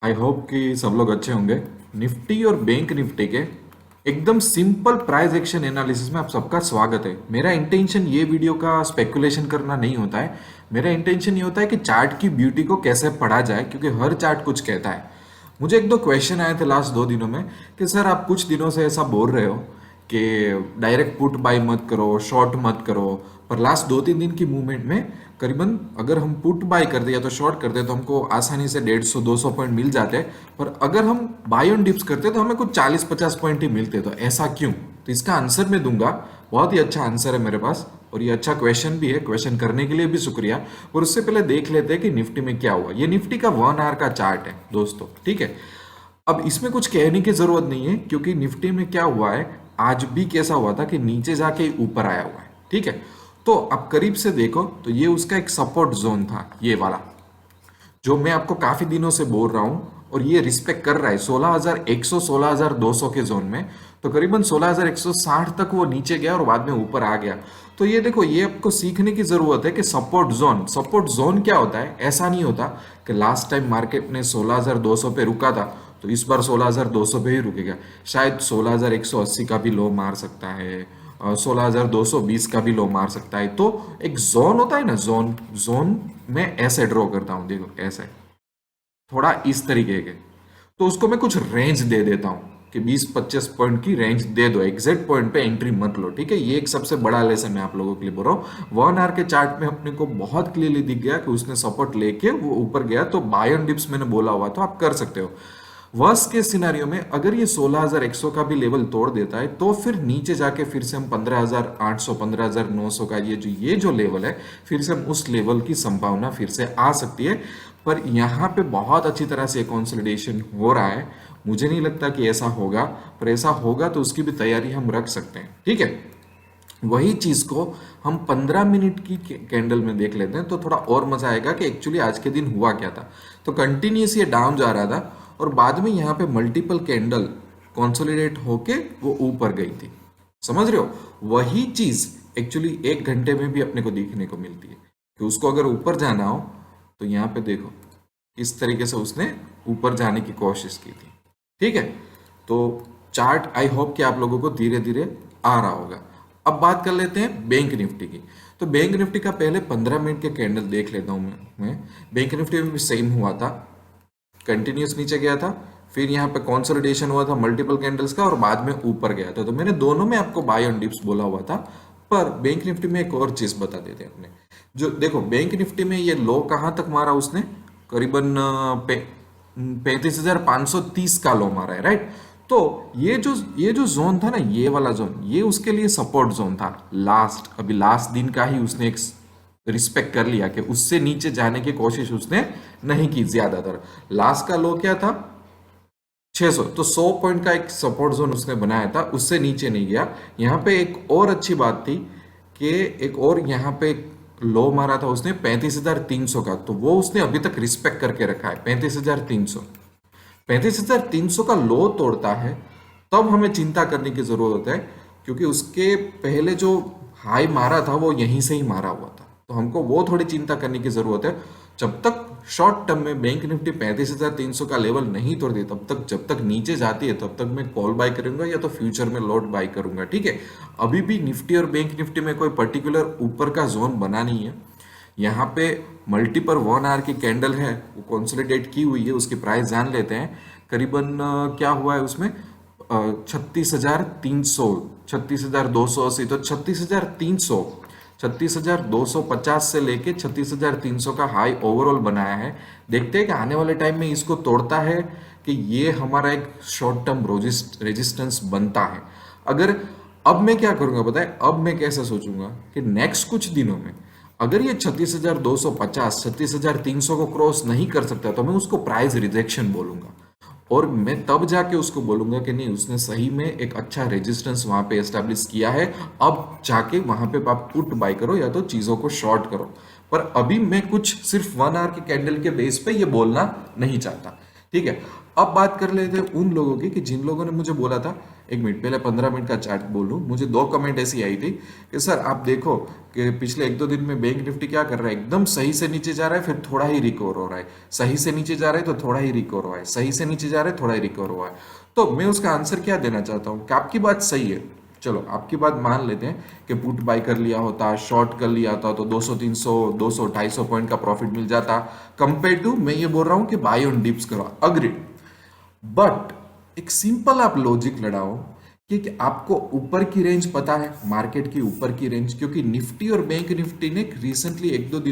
I hope कि सब लोग अच्छे होंगे। निफ्टी और बैंक निफ्टी के एकदम सिंपल प्राइस एक्शन एनालिसिस में आप सबका स्वागत है। मेरा इंटेंशन ये वीडियो का स्पेकुलेशन करना नहीं होता है। मेरा इंटेंशन ये होता है कि चार्ट की ब्यूटी को कैसे पढ़ा जाए, क्योंकि हर चार्ट कुछ कहता है। मुझे एक दो क्वेश्चन आए थे लास्ट 2 दिनों में कि सर आप कुछ दिनों से ऐसा बोल रहे हो कि डायरेक्ट पुट बाय मत करो, शॉर्ट मत करो, पर लास्ट 2-3 दिन की मूवमेंट में करीबन अगर हम पुट बाय कर दे या तो शॉर्ट कर दे तो हमको आसानी से 150-200 पॉइंट मिल जाते, पर अगर हम बाय ऑन डिप्स करते तो हमें कुछ 40-50 पॉइंट ही मिलते। तो ऐसा क्यों? तो इसका आंसर मैं दूंगा। बहुत ही अच्छा आंसर है मेरे पास और ये अच्छा क्वेश्चन भी है। क्वेश्चन करने के लिए भी शुक्रिया। और उससे पहले देख लेते हैं कि निफ्टी में क्या हुआ। ये निफ्टी का 1 आवर का चार्ट है दोस्तों, ठीक है। अब इसमें कुछ कहने की जरूरत नहीं है, क्योंकि निफ्टी में क्या हुआ है, आज भी कैसा हुआ था कि नीचे जाके ऊपर आया हुआ है, ठीक है। तो आप करीब से देखो तो ये उसका एक सपोर्ट जोन था, ये वाला जो मैं आपको काफी दिनों से बोल रहा हूं, और ये रिस्पेक्ट कर रहा है 16,100 16,200 के जोन में। तो करीबन 16,160 तक वो नीचे गया और बाद में ऊपर आ गया। तो ये देखो, ये आपको सीखने की जरूरत है कि सपोर्ट जोन क्या होता है। ऐसा नहीं होता कि लास्ट टाइम मार्केट ने 16,200 पे रुका था तो इस बार 16,200 पे ही रुकेगा। शायद 16,180 का भी लो मार सकता है, 16,220 का भी लो मार सकता है। तो एक जोन होता है ना, जोन जोन में ऐसे ड्रॉ करता हूं, देखो ऐसे, थोड़ा इस तरीके के। तो उसको मैं कुछ रेंज दे देता हूं कि 20-25 पॉइंट की रेंज दे दो, एग्जैक्ट पॉइंट पे एंट्री मत लो, ठीक है। ये एक सबसे बड़ा लेसन मैं आप लोगों के लिए बोल रहा हूँ। 1 आवर के चार्ट में अपने को बहुत क्लियरली दिख गया कि उसने सपोर्ट लेके वो ऊपर गया, तो बाय ऑन डिप्स मैंने बोला हुआ, तो आप कर सकते हो। वर्स्ट के सिनेरियो में अगर ये 16,100 का भी लेवल तोड़ देता है तो फिर नीचे जाके फिर से हम 15,800 15,900 का ये जो लेवल है, फिर से हम उस लेवल की संभावना फिर से आ सकती है। पर यहाँ पे बहुत अच्छी तरह से कंसोलिडेशन हो रहा है। मुझे नहीं लगता कि ऐसा होगा, पर ऐसा होगा तो उसकी भी तैयारी हम रख सकते हैं, ठीक है। वही चीज को हम 15 मिनट की कैंडल में देख लेते हैं तो थोड़ा और मजा आएगा कि एक्चुअली आज के दिन हुआ क्या था। तो कंटिन्यूस ये डाउन जा रहा था और बाद में यहाँ पे मल्टीपल कैंडल कंसोलिडेट होके वो ऊपर गई थी। समझ रहे हो? वही चीज एक्चुअली 1 घंटे में भी अपने को देखने को मिलती है कि उसको अगर ऊपर जाना हो तो यहाँ पे देखो किस तरीके से उसने ऊपर जाने की कोशिश की थी, ठीक है। तो चार्ट आई होप कि आप लोगों को धीरे धीरे आ रहा होगा। अब बात कर लेते हैं बैंक निफ्टी की। तो बैंक निफ्टी का पहले 15 मिनट के कैंडल देख लेता हूं मैं। बैंक निफ्टी में भी सेम हुआ था, कंटिन्यूस नीचे गया था, फिर यहाँ पे कंसोलिडेशन हुआ था मल्टीपल कैंडल्स का और बाद में ऊपर गया था। तो मैंने दोनों में आपको बाय ऑन डिप्स बोला हुआ था। पर बैंक निफ्टी में एक और चीज बता देते हैं अपने, जो देखो बैंक निफ्टी में ये लो कहां तक मारा उसने, करीबन 35,530 का लो मारा है, राइट। तो ये जो जोन था ना, ये वाला जोन, ये उसके लिए सपोर्ट जोन था। अभी लास्ट दिन का ही उसने एक रिस्पेक्ट कर लिया कि उससे नीचे जाने की कोशिश उसने नहीं की ज्यादातर। लास्ट का लो क्या था? 600। तो 100 पॉइंट का एक सपोर्ट जोन उसने बनाया था, उससे नीचे नहीं गया। यहाँ पे एक और अच्छी बात थी कि एक और यहाँ पे लो मारा था उसने 35,300 का, तो वो उसने अभी तक रिस्पेक्ट करके रखा है 35,300। 35,300 का लो तोड़ता है तब हमें चिंता करने की जरूरत है, क्योंकि उसके पहले जो हाई मारा था वो यहीं से ही मारा हुआ था। तो हमको वो थोड़ी चिंता करने की जरूरत है। जब तक शॉर्ट टर्म में बैंक निफ्टी 35,300 का लेवल नहीं तोड़ती, तब तक जब तक नीचे जाती है तब तक मैं कॉल बाय करूंगा या तो फ्यूचर में लॉट बाय करूंगा, ठीक है। अभी भी निफ्टी और बैंक निफ्टी में कोई पर्टिकुलर ऊपर का जोन बना नहीं है। यहाँ पे मल्टीपल 1 आवर की कैंडल है, वो कंसोलिडेट की हुई है, उसकी प्राइस जान लेते हैं। करीबन क्या हुआ है उसमें, 36,300, 36,280। तो 36,300, 36,250 से लेके 36,300 का हाई ओवरऑल बनाया है। देखते हैं कि आने वाले टाइम में इसको तोड़ता है कि ये हमारा एक शॉर्ट टर्म रेजिस्टेंस बनता है। अगर अब मैं क्या करूंगा बताए, अब मैं कैसे सोचूंगा कि नेक्स्ट कुछ दिनों में अगर ये 36,250 36,300 को क्रॉस नहीं कर सकता तो मैं उसको प्राइस रिजेक्शन बोलूंगा। और मैं तब जाके उसको बोलूंगा कि नहीं, उसने सही में एक अच्छा रेजिस्टेंस वहां पे एस्टेब्लिश किया है, अब जाके वहां पे आप पुट बाय करो या तो चीजों को शॉर्ट करो। पर अभी मैं कुछ सिर्फ 1 आवर के कैंडल के बेस पे ये बोलना नहीं चाहता, ठीक है। अब बात कर लेते हैं उन लोगों की कि जिन लोगों ने मुझे बोला था एक मिनट, पहले 15 मिनट का चार्ट बोलूँ। मुझे 2 कमेंट ऐसी आई थी कि सर आप देखो कि पिछले 1-2 दिन में बैंक निफ्टी क्या कर रहा है, एकदम सही से नीचे जा रहा है, फिर थोड़ा ही रिकवर हो रहा है, सही से नीचे जा रहा है तो थोड़ा ही रिकवर हुआ है, सही से नीचे जा रहा है थोड़ा ही रिकवर हुआ है। तो मैं उसका आंसर क्या देना चाहता हूँ कि आपकी बात सही है, चलो आपकी बात मान लेते हैं कि पुट बाय कर लिया होता, शॉर्ट कर लिया होता तो 200 300 200 250 पॉइंट का प्रॉफिट मिल जाता, कंपेयर टू मैं ये बोल रहा हूं कि बाय ऑन डिप्स करो, अग्रीड। बट एक सिंपल आप लॉजिक लगाओ कि आपको ऊपर की रेंज पता है, मार्केट की ऊपर की रेंज, क्योंकि निफ्टी और बैंक निफ्टी ने रिसेंटली कुछ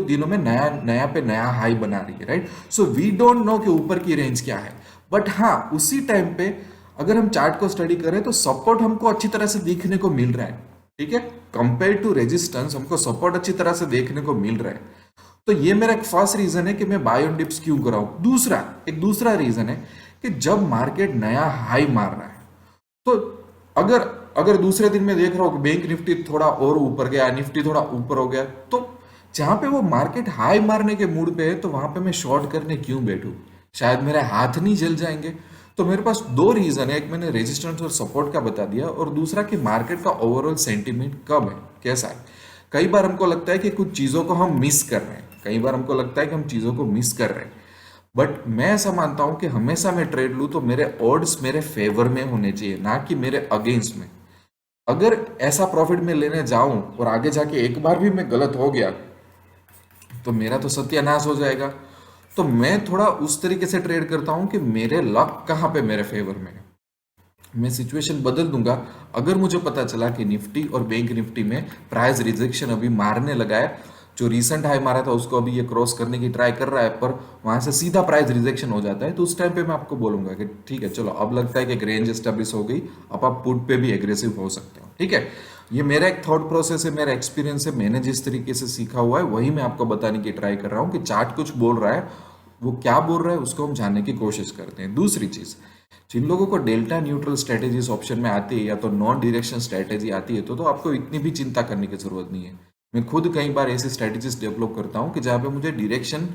दिनों में नया हाई बना रही है, right. So we don't know कि ऊपर की रेंज क्या है, बट हाँ उसी टाइम पे अगर हम चार्ट को स्टडी करें तो सपोर्ट हमको अच्छी तरह से देखने को मिल रहा है, ठीक है। कंपेयर टू रेजिस्टेंस हमको सपोर्ट अच्छी तरह से देखने को मिल रहा है। तो ये मेरा एक फर्स्ट रीजन है कि मैं बाय ऑन डिप्स क्यों कराऊं। दूसरा रीजन है कि जब मार्केट नया हाई मार रहा है तो अगर अगर दूसरे दिन में देख रहा हूं कि बैंक निफ्टी थोड़ा और ऊपर गया, निफ्टी थोड़ा ऊपर हो गया, तो जहां पे वो मार्केट हाई मारने के मूड पे है तो वहां पे मैं शॉर्ट करने क्यों बैठूं, शायद मेरे हाथ नहीं जल जाएंगे। तो मेरे पास 2 रीजन है, एक मैंने रेजिस्टेंस और सपोर्ट का बता दिया, और दूसरा कि मार्केट का ओवरऑल सेंटीमेंट कब है, कैसा है। कई बार हमको लगता है कि कुछ चीजों को हम मिस कर रहे हैं, कई बार हमको लगता है कि हम चीजों को मिस कर रहे हैं, बट मैं ऐसा मानता हूं कि हमेशा मैं ट्रेड लूं तो मेरे ऑड्स मेरे फेवर में होने चाहिए, ना कि मेरे अगेंस्ट में। अगर ऐसा प्रॉफिट मैं लेने जाऊं और आगे जाके एक बार भी मैं गलत हो गया तो मेरा तो सत्यानाश हो जाएगा। तो मैं थोड़ा उस तरीके से ट्रेड करता हूं कि मेरे लक कहां पे मेरे फेवर में है, मैं सिचुएशन बदल दूंगा अगर मुझे पता चला कि निफ्टी और बैंक निफ्टी में प्राइस रिजेक्शन अभी मारने लगा है। जो रीसेंट हाई मारा था उसको अभी ये क्रॉस करने की ट्राई कर रहा है, पर वहां से सीधा प्राइस रिजेक्शन हो जाता है, तो उस टाइम पे मैं आपको बोलूंगा कि ठीक है चलो अब लगता है कि एक रेंज एस्टेब्लिश हो गई, अब आप पुट पे भी एग्रेसिव हो सकते हो, ठीक है। ये मेरा एक थॉट प्रोसेस है, मेरा एक्सपीरियंस है, मैंने जिस तरीके से सीखा हुआ है वही मैं आपको बताने की ट्राई कर रहा हूँ कि चार्ट कुछ बोल रहा है, वो क्या बोल रहा है उसको हम जानने की कोशिश करते हैं। दूसरी चीज, जिन लोगों को डेल्टा न्यूट्रल स्ट्रेटेजीज ऑप्शन में आती है या तो नॉन डायरेक्शन स्ट्रेटेजी आती है तो आपको इतनी भी चिंता करने की जरूरत नहीं है। मैं खुद कई बार ऐसी स्ट्रेटेजीज डेवलप करता हूँ कि जहाँ पे मुझे डायरेक्शन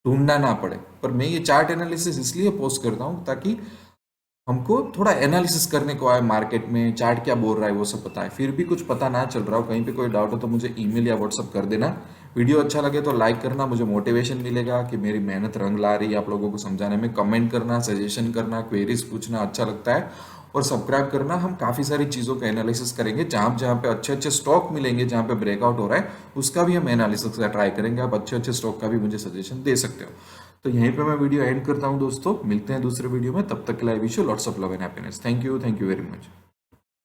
ढूंढना ना पड़े, पर मैं ये चार्ट एनालिसिस इसलिए पोस्ट करता हूँ ताकि हमको थोड़ा एनालिसिस करने को आए, मार्केट में चार्ट क्या बोल रहा है वो सब पता है। फिर भी कुछ पता ना चल रहा हो, कहीं पे कोई डाउट हो तो मुझे ईमेल या व्हाट्सअप कर देना। वीडियो अच्छा लगे तो लाइक करना, मुझे मोटिवेशन मिलेगा कि मेरी मेहनत रंग ला रही है आप लोगों को समझाने में। कमेंट करना, सजेशन करना, क्वेरीज पूछना अच्छा लगता है, और सब्सक्राइब करना। हम काफ़ी सारी चीज़ों का एनालिसिस करेंगे, जहाँ जहाँ पे अच्छे अच्छे स्टॉक मिलेंगे, जहाँ पे ब्रेकआउट हो रहा है उसका भी हम एनालिसिस का ट्राई करेंगे। आप अच्छे अच्छे स्टॉक का भी मुझे सजेशन दे सकते हो। तो यहीं पे मैं वीडियो एंड करता हूँ दोस्तों, मिलते हैं दूसरे वीडियो में, तब तक के लिए wish you lots of love and happiness. Thank you very much.